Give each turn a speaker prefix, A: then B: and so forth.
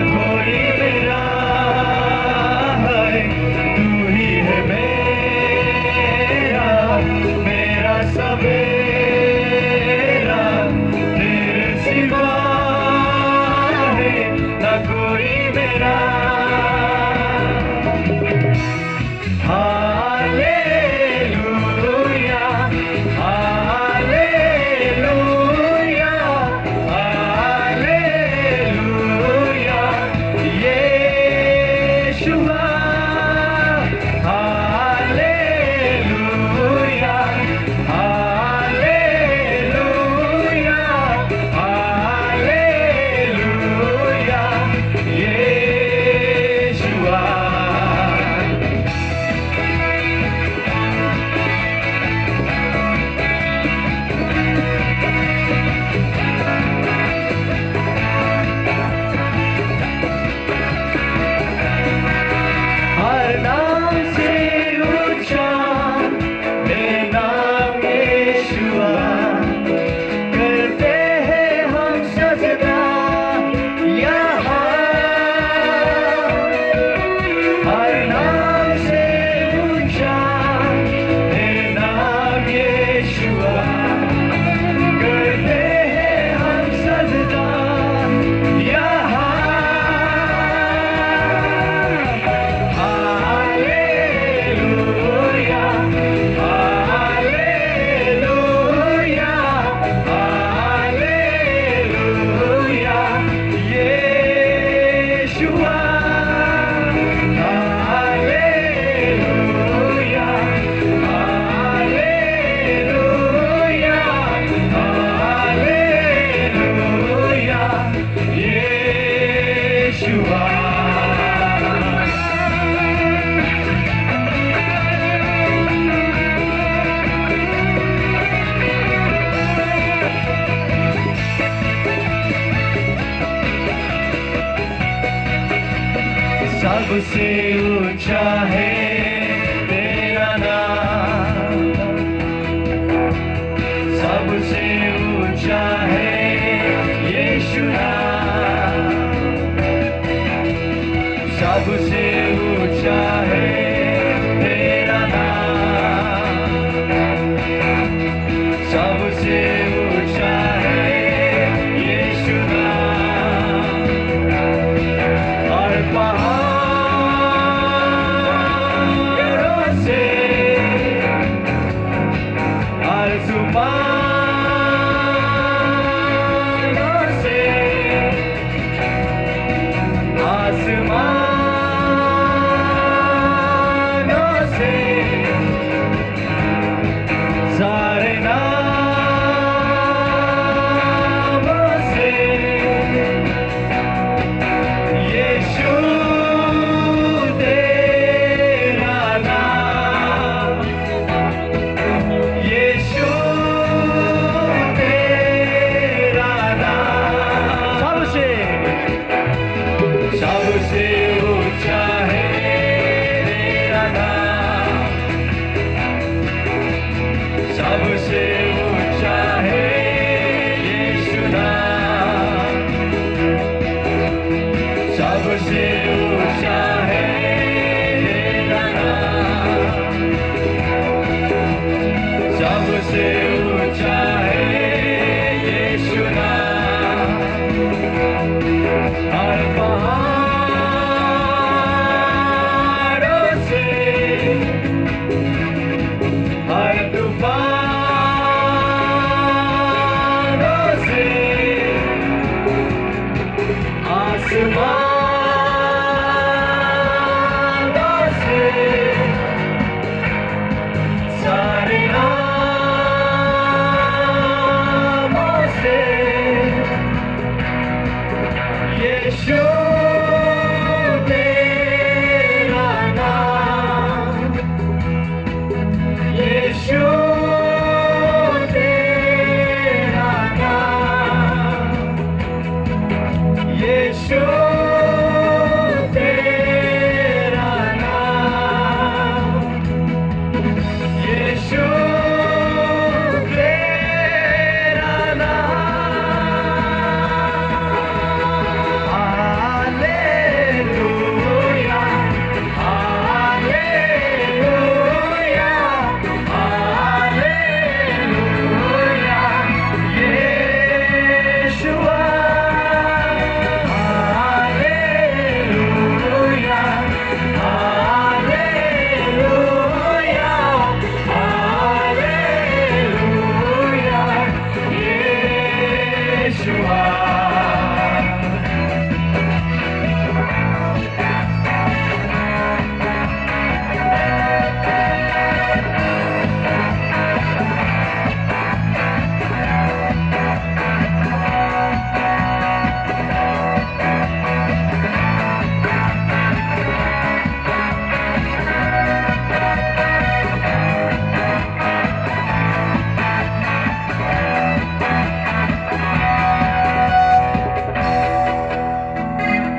A: कोई मेरा है, तू ही है मेरा, मेरा सवेरा तेरे सिवा है ना कोई मेरा। Hallelujah hallelujah hallelujah Yeshua. Hallelujah hallelujah hallelujah Yeshua. हर नाम से ऊंचा तेरा नाम यीशुआ, करते हैं हम सजदा यहाँ। हर नाम से ऊंचा तेरा नाम यीशुआ, करते हैं हम सजदा यहाँ। Hallelujah hallelujah hallelujah Yeshua. Hallelujah hallelujah hallelujah Yeshua. सबसे ऊंचा है तेरा नाम, सबसे ऊंचा है यीशु नाम, सबसे ऊंचा है तेरा नाम, सबसे ऊंचा है यीशु नाम। और पहाड़ों से आसमानों से, आसमानों से सारे नामों से यीशु तेरा नाम, यीशु तेरा नाम। सबसे ऊंचा है तेरा नाम, सबसे ऊंचा है यीशु नाम, सबसे ऊंचा है तेरा नाम, सबसे ऊंचा है यीशु नाम। हर पहाड़ों से, हर तूफानों से, आसमानों से सारे नामों से यीशु